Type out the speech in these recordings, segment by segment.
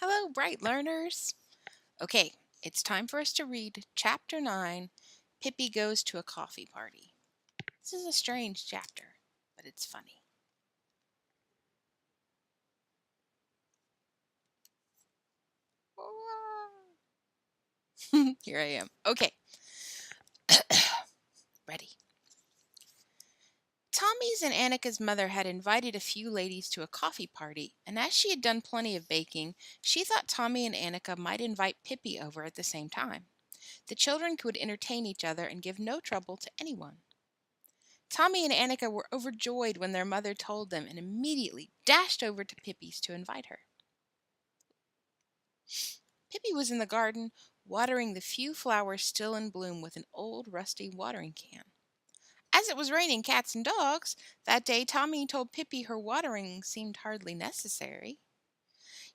Hello, bright learners. Okay, it's time for us to read Chapter 9 Pippi Goes to a Coffee Party. This is a strange chapter, but it's funny. Here I am. Okay, ready. Tommy's and Annika's mother had invited a few ladies to a coffee party, and as she had done plenty of baking, she thought Tommy and Annika might invite Pippi over at the same time. The children could entertain each other and give no trouble to anyone. Tommy and Annika were overjoyed when their mother told them and immediately dashed over to Pippi's to invite her. Pippi was in the garden, watering the few flowers still in bloom with an old rusty watering can. As it was raining cats and dogs, that day Tommy told Pippi her watering seemed hardly necessary.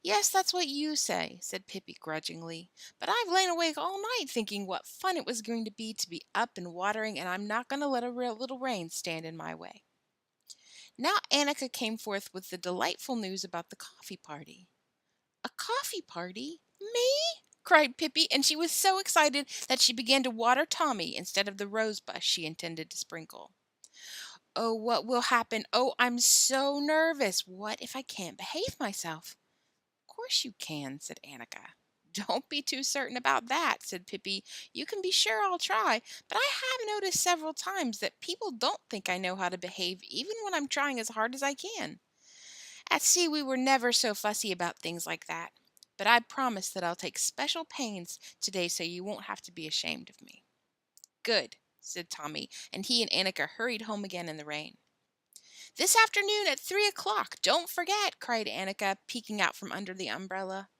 "Yes, that's what you say," said Pippi grudgingly, "but I've lain awake all night thinking what fun it was going to be up and watering, and I'm not going to let a little rain stand in my way." Now Annika came forth with the delightful news about the coffee party. "A coffee party? Me?" cried Pippi, and she was so excited that she began to water Tommy instead of the rose bush she intended to sprinkle. "Oh, what will happen? Oh, I'm so nervous. What if I can't behave myself?" "Of course you can," said Annika. "Don't be too certain about that," said Pippi. "You can be sure I'll try, but I have noticed several times that people don't think I know how to behave even when I'm trying as hard as I can. At sea we were never so fussy about things like that. But I promise that I'll take special pains today so you won't have to be ashamed of me." "Good," said Tommy, and he and Annika hurried home again in the rain. "This afternoon at 3 o'clock, don't forget," cried Annika, peeking out from under the umbrella.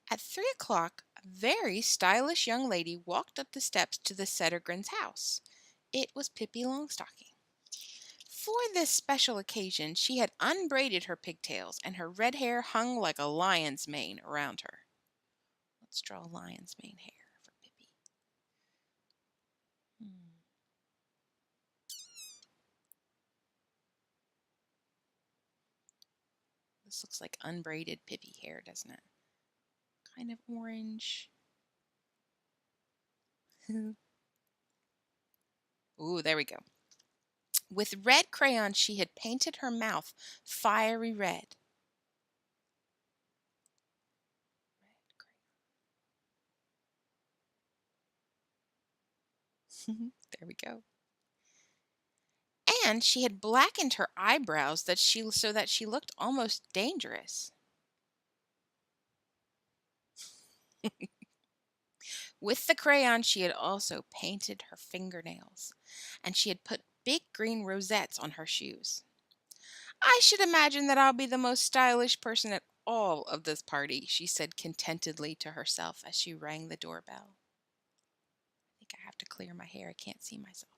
At 3 o'clock, a very stylish young lady walked up the steps to the Settergrens' house. It was Pippi Longstocking. For this special occasion she had unbraided her pigtails, and her red hair hung like a lion's mane around her. Let's draw a lion's mane hair for Pippi. This looks like unbraided Pippi hair, doesn't it? Kind of orange. Ooh, there we go. With red crayon she had painted her mouth fiery red. There we go. And she had blackened her eyebrows so that she looked almost dangerous. With the crayon she had also painted her fingernails, and she had put big green rosettes on her shoes. "I should imagine that I'll be the most stylish person at all of this party," she said contentedly to herself as she rang the doorbell. I think I have to clear my hair. I can't see myself.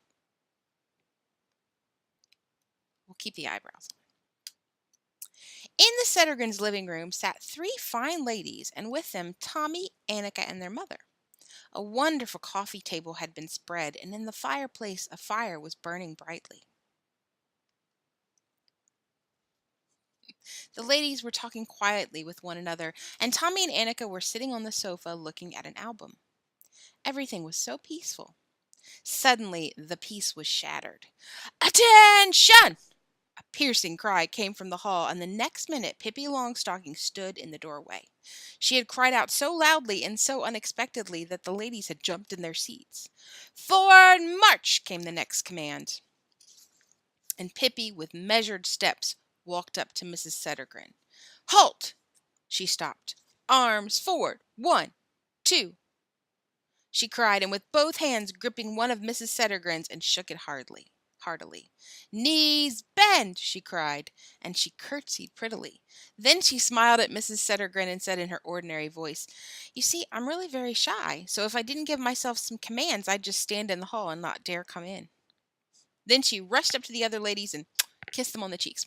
We'll keep the eyebrows on. In the Settergrens' living room sat three fine ladies, and with them Tommy, Annika, and their mother. A wonderful coffee table had been spread, and in the fireplace a fire was burning brightly. The ladies were talking quietly with one another, and Tommy and Annika were sitting on the sofa looking at an album. Everything was so peaceful. Suddenly, the peace was shattered. "Attention!" A piercing cry came from the hall, and the next minute Pippi Longstocking stood in the doorway. She had cried out so loudly and so unexpectedly that the ladies had jumped in their seats. "Forward march!" came the next command. And Pippi, with measured steps, walked up to Mrs. Settergren. "Halt!" She stopped. "Arms forward! 1, 2!" she cried, and with both hands gripping one of Mrs. Settergren's and shook it heartily. "Knees bend!" she cried, and she curtsied prettily. Then she smiled at Mrs. Settergren and said in her ordinary voice, "You see, I'm really very shy, so if I didn't give myself some commands, I'd just stand in the hall and not dare come in." Then she rushed up to the other ladies and kissed them on the cheeks.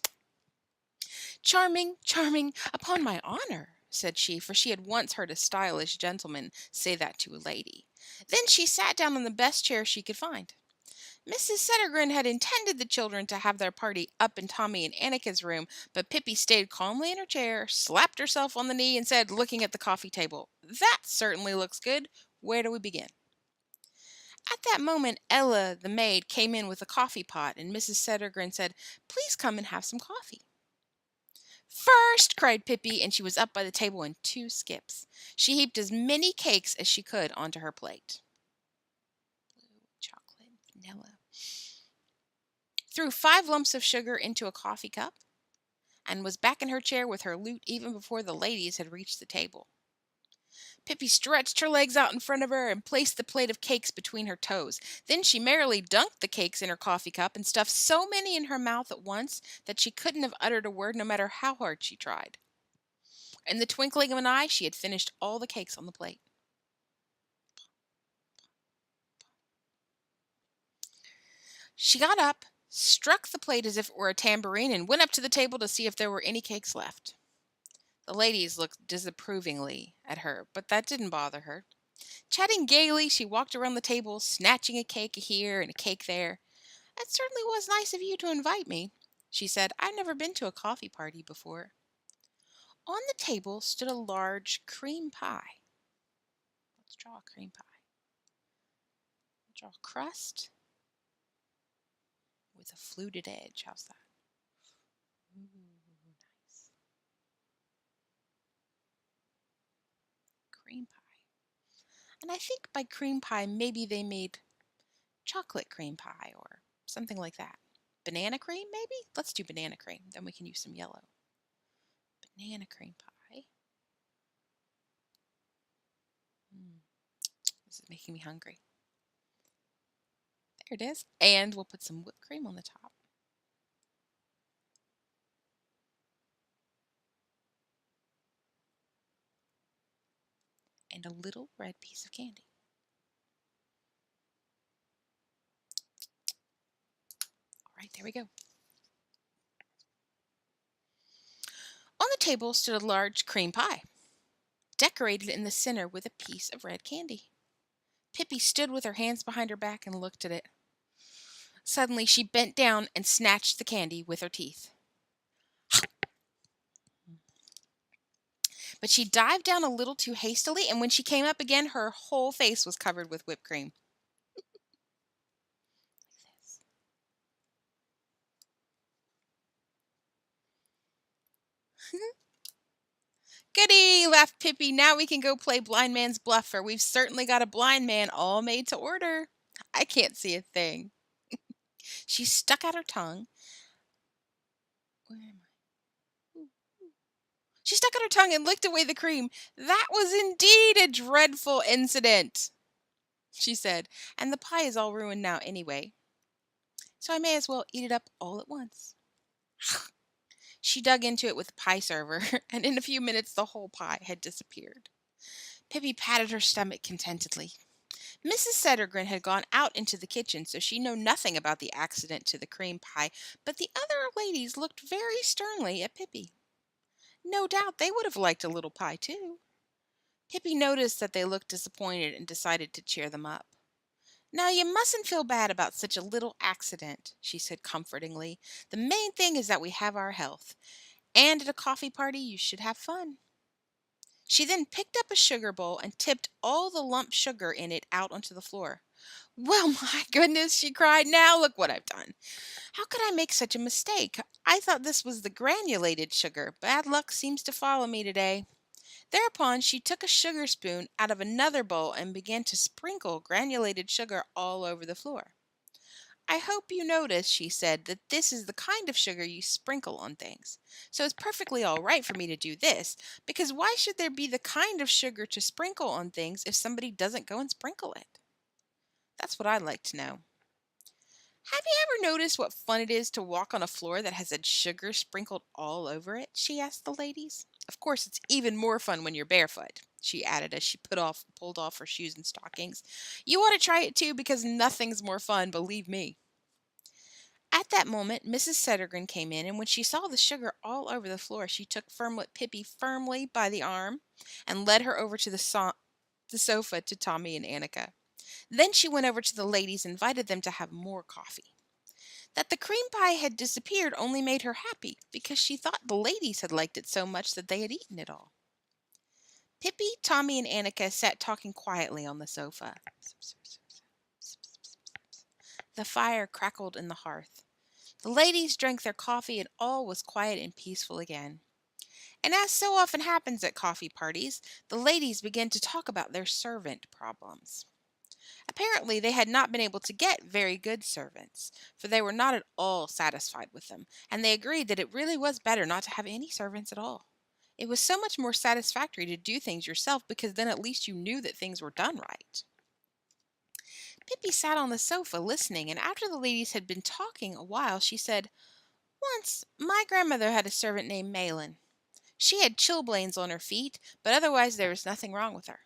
"Charming, charming, upon my honor," said she, for she had once heard a stylish gentleman say that to a lady. Then she sat down on the best chair she could find. Mrs. Settergren had intended the children to have their party up in Tommy and Annika's room, but Pippi stayed calmly in her chair, slapped herself on the knee, and said, looking at the coffee table, "That certainly looks good. Where do we begin?" At that moment, Ella, the maid, came in with a coffee pot, and Mrs. Settergren said, "Please come and have some coffee." "First!" cried Pippi, and she was up by the table in two skips. She heaped as many cakes as she could onto her plate. Blue, chocolate, vanilla. Threw 5 lumps of sugar into a coffee cup, and was back in her chair with her lute even before the ladies had reached the table. Pippi stretched her legs out in front of her and placed the plate of cakes between her toes. Then she merrily dunked the cakes in her coffee cup and stuffed so many in her mouth at once that she couldn't have uttered a word no matter how hard she tried. In the twinkling of an eye, she had finished all the cakes on the plate. She got up, struck the plate as if it were a tambourine, and went up to the table to see if there were any cakes left. The ladies looked disapprovingly at her, but that didn't bother her. Chatting gaily, she walked around the table, snatching a cake here and a cake there. "It certainly was nice of you to invite me," she said. "I've never been to a coffee party before." On the table stood a large cream pie. Let's draw a cream pie. Draw a crust with a fluted edge. How's that? Ooh, nice. Cream pie. And I think by cream pie, maybe they made chocolate cream pie or something like that. Banana cream, maybe? Let's do banana cream. Then we can use some yellow. Banana cream pie. This is making me hungry. There it is. And we'll put some whipped cream on the top. And a little red piece of candy. All right, there we go. On the table stood a large cream pie, decorated in the center with a piece of red candy. Pippi stood with her hands behind her back and looked at it. Suddenly, she bent down and snatched the candy with her teeth. But she dived down a little too hastily, and when she came up again, her whole face was covered with whipped cream. "Goody!" laughed Pippi. "Now we can go play blind man's bluff, for we've certainly got a blind man all made to order. I can't see a thing." She stuck out her tongue. Where am I? She stuck out her tongue and licked away the cream. "That was indeed a dreadful incident," she said, "and the pie is all ruined now anyway, so I may as well eat it up all at once." She dug into it with the pie server, and in a few minutes the whole pie had disappeared. Pippi patted her stomach contentedly. Mrs. Settergren had gone out into the kitchen, so she knew nothing about the accident to the cream pie, but the other ladies looked very sternly at Pippi. No doubt they would have liked a little pie, too. Pippi noticed that they looked disappointed and decided to cheer them up. "Now, you mustn't feel bad about such a little accident," she said comfortingly. "The main thing is that we have our health. And at a coffee party, you should have fun." She then picked up a sugar bowl and tipped all the lump sugar in it out onto the floor. "Well, my goodness," she cried. "Now look what I've done. How could I make such a mistake? I thought this was the granulated sugar. Bad luck seems to follow me today." Thereupon she took a sugar spoon out of another bowl and began to sprinkle granulated sugar all over the floor. "I hope you notice," she said, "that this is the kind of sugar you sprinkle on things. So it's perfectly all right for me to do this, because why should there be the kind of sugar to sprinkle on things if somebody doesn't go and sprinkle it? That's what I'd like to know. Have you ever noticed what fun it is to walk on a floor that has had sugar sprinkled all over it?" she asked the ladies. "Of course, it's even more fun when you're barefoot," she added as she pulled off her shoes and stockings. "You ought to try it too, because nothing's more fun, believe me." At that moment, Mrs. Settergren came in, and when she saw the sugar all over the floor, she took Pippi firmly by the arm and led her over to the sofa to Tommy and Annika. Then she went over to the ladies and invited them to have more coffee. That the cream pie had disappeared only made her happy, because she thought the ladies had liked it so much that they had eaten it all. Pippi, Tommy, and Annika sat talking quietly on the sofa. The fire crackled in the hearth. The ladies drank their coffee, and all was quiet and peaceful again. And as so often happens at coffee parties, the ladies began to talk about their servant problems. Apparently, they had not been able to get very good servants, for they were not at all satisfied with them, and they agreed that it really was better not to have any servants at all. It was so much more satisfactory to do things yourself, because then at least you knew that things were done right. Pippi sat on the sofa listening, and after the ladies had been talking a while, she said, "Once my grandmother had a servant named Malin. She had chilblains on her feet, but otherwise there was nothing wrong with her.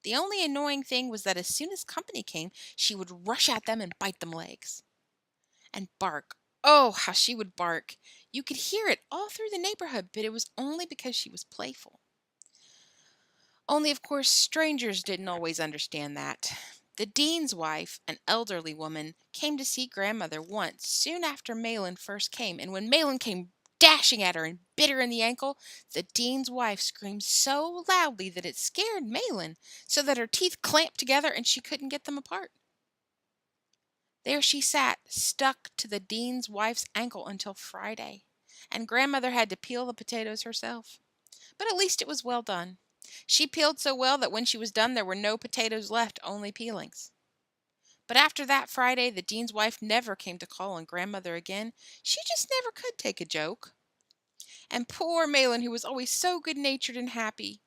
The only annoying thing was that as soon as company came, she would rush at them and bite them legs. And bark. Oh, how she would bark! You could hear it all through the neighborhood, but it was only because she was playful. Only, of course, strangers didn't always understand that. The dean's wife, an elderly woman, came to see grandmother once soon after Malin first came, and when Malin came dashing at her and bit her in the ankle, the dean's wife screamed so loudly that it scared Malin, so that her teeth clamped together and she couldn't get them apart. There she sat, stuck to the dean's wife's ankle until Friday, and grandmother had to peel the potatoes herself. But at least it was well done. She peeled so well that when she was done there were no potatoes left, only peelings. But after that Friday, the dean's wife never came to call on grandmother again. She just never could take a joke. And poor Malin, who was always so good-natured and happy.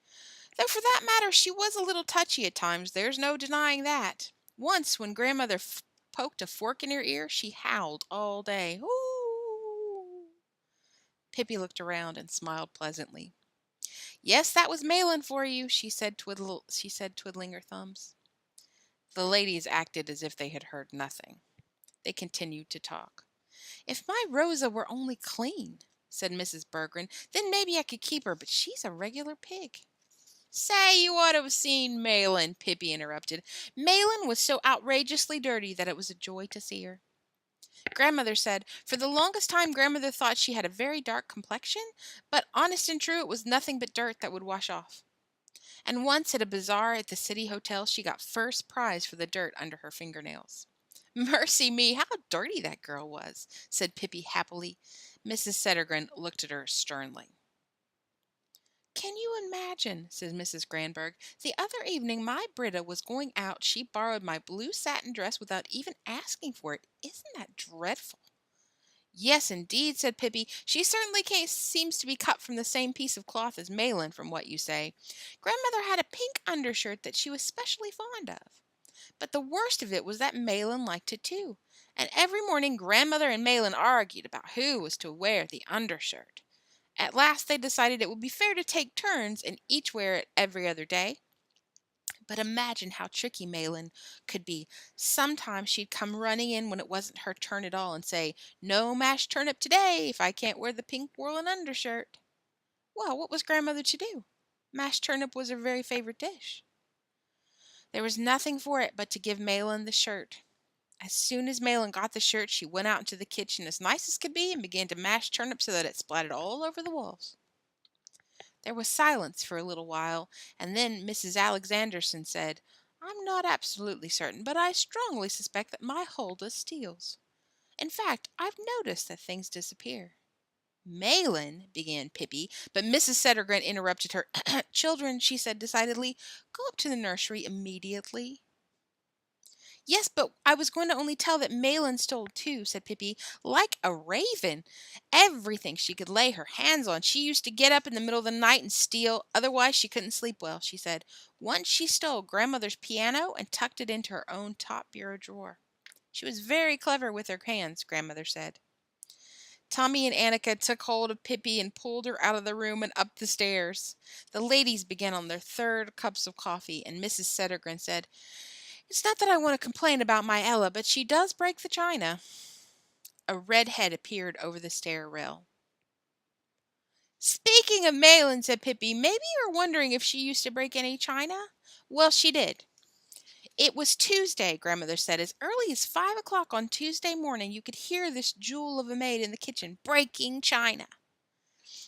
Though for that matter, she was a little touchy at times, there's no denying that. Once, when grandmother poked a fork in her ear, she howled all day. Ooh! Pippi looked around and smiled pleasantly. "Yes, that was Malin for you," she said, twiddling her thumbs. The ladies acted as if they had heard nothing. They continued to talk. "If my Rosa were only clean," said Mrs. Berggren, "then maybe I could keep her, but she's a regular pig." "Say, you ought to have seen Malin," Pippi interrupted. "Malin was so outrageously dirty that it was a joy to see her." Grandmother said, for the longest time grandmother thought she had a very dark complexion, but honest and true it was nothing but dirt that would wash off. And once at a bazaar at the city hotel she got first prize for the dirt under her fingernails. "Mercy me, how dirty that girl was," said Pippi happily. Mrs. Settergren looked at her sternly. "Can you imagine," said Mrs. Granberg, "the other evening my Britta was going out. She borrowed my blue satin dress without even asking for it. Isn't that dreadful?" "Yes, indeed," said Pippi. "She certainly seems to be cut from the same piece of cloth as Malin, from what you say. Grandmother had a pink undershirt that she was specially fond of. But the worst of it was that Malin liked it too, and every morning grandmother and Malin argued about who was to wear the undershirt. At last they decided it would be fair to take turns and each wear it every other day. But imagine how tricky Malin could be. Sometimes she'd come running in when it wasn't her turn at all and say, 'No mashed turnip today if I can't wear the pink woolen undershirt.' Well, what was grandmother to do? Mashed turnip was her very favorite dish. There was nothing for it but to give Malin the shirt. As soon as Malin got the shirt, she went out into the kitchen as nice as could be and began to mash turnip so that it splattered all over the walls." There was silence for a little while, and then Mrs. Alexanderson said, "I'm not absolutely certain, but I strongly suspect that my Huldah steals. In fact, I've noticed that things disappear." "Malin," began Pippi, but Mrs. Settergren interrupted her. "Children," she said decidedly, "go up to the nursery immediately." "Yes, but I was going to only tell that Malin stole too," said Pippi, "like a raven. Everything she could lay her hands on. She used to get up in the middle of the night and steal, otherwise she couldn't sleep well," she said. "Once she stole grandmother's piano and tucked it into her own top bureau drawer. She was very clever with her hands, grandmother said." Tommy and Annika took hold of Pippi and pulled her out of the room and up the stairs. The ladies began on their third cups of coffee, and Mrs. Settergren said, "It's not that I want to complain about my Ella, but she does break the china." A red head appeared over the stair rail. "Speaking of Malin," said Pippi, "maybe you're wondering if she used to break any china? Well, she did. It was Tuesday, Grandmother said. As early as 5 o'clock on Tuesday morning, you could hear this jewel of a maid in the kitchen breaking china.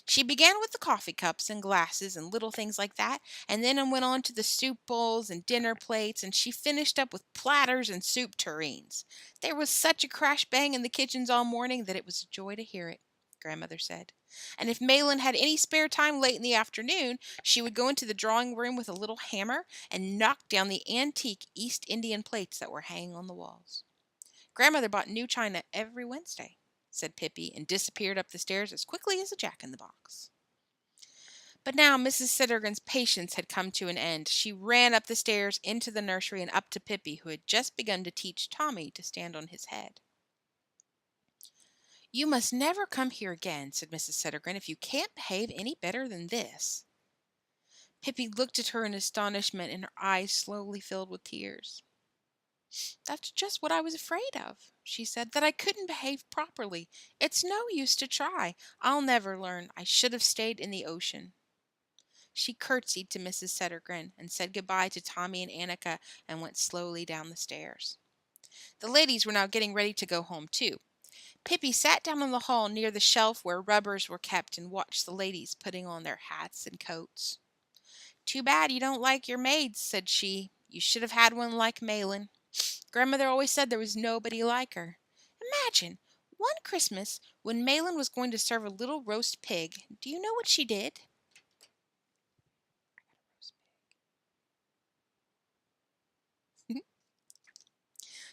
She began with the coffee cups and glasses and little things like that, and then went on to the soup bowls and dinner plates, and she finished up with platters and soup tureens. There was such a crash bang in the kitchens all morning that it was a joy to hear it, Grandmother said. And if Malin had any spare time late in the afternoon, she would go into the drawing room with a little hammer and knock down the antique East Indian plates that were hanging on the walls. Grandmother bought new china every Wednesday, said Pippi, and disappeared up the stairs as quickly as a jack in the box. But now Mrs. Sittergren's patience had come to an end. She ran up the stairs into the nursery and up to Pippi, who had just begun to teach Tommy to stand on his head. "You must never come here again," said Mrs. Sittergren, "if you can't behave any better than this." Pippi looked at her in astonishment, and her eyes slowly filled with tears. "That's just what I was afraid of," she said, "that I couldn't behave properly. It's no use to try. I'll never learn. I should have stayed in the ocean." She curtsied to Mrs. Sittergren and said goodbye to Tommy and Annika and went slowly down the stairs. The ladies were now getting ready to go home, too. Pippi sat down in the hall near the shelf where rubbers were kept and watched the ladies putting on their hats and coats. "Too bad you don't like your maids," said she. "You should have had one like Malin. Grandmother always said there was nobody like her. Imagine, one Christmas, when Malin was going to serve a little roast pig, do you know what she did?"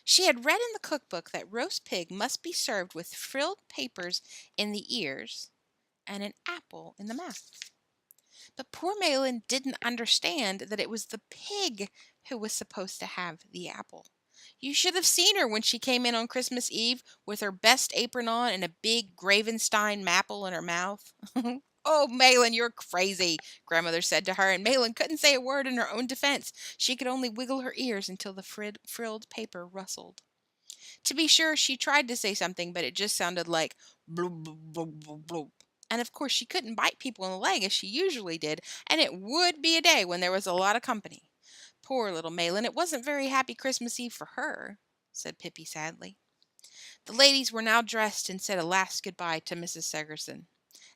She had read in the cookbook that roast pig must be served with frilled papers in the ears and an apple in the mouth. But poor Malin didn't understand that it was the pig who was supposed to have the apple. You should have seen her when she came in on Christmas Eve with her best apron on and a big Gravenstein maple in her mouth. "Oh, Malin, you're crazy," Grandmother said to her, and Malin couldn't say a word in her own defense. She could only wiggle her ears until the frilled paper rustled. To be sure, she tried to say something, but it just sounded like bloop, bloop, bloop, bloop, bloop. And of course, she couldn't bite people in the leg as she usually did, and it would be a day when there was a lot of company. Poor little Malin, it wasn't very happy Christmas Eve for her, said Pippi sadly. The ladies were now dressed and said a last goodbye to Mrs. Segerson.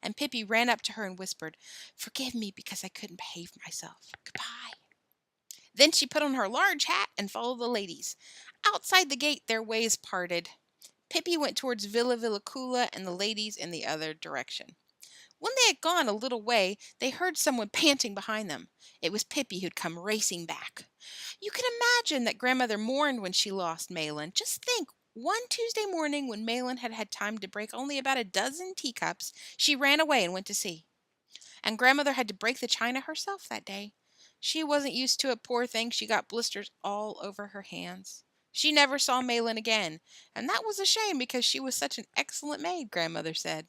And Pippi ran up to her and whispered, "Forgive me because I couldn't behave myself. Goodbye." Then she put on her large hat and followed the ladies. Outside the gate their ways parted. Pippi went towards Villa Villacula and the ladies in the other direction. When they had gone a little way, they heard someone panting behind them. It was Pippi who'd come racing back. You can imagine that Grandmother mourned when she lost Malin. Just think, one Tuesday morning when Malin had had time to break only about a dozen teacups, she ran away and went to sea. And Grandmother had to break the china herself that day. She wasn't used to it, poor thing. She got blisters all over her hands. She never saw Malin again, and that was a shame because she was such an excellent maid, Grandmother said.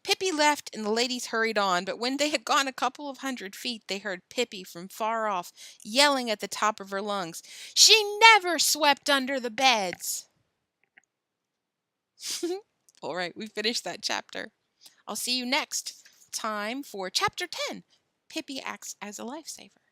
Pippi left and the ladies hurried on, but when they had gone a couple of 100 feet, they heard Pippi from far off yelling at the top of her lungs, "She never swept under the beds!" All right, we finished that chapter. I'll see you next time for Chapter 10. Pippi acts as a lifesaver.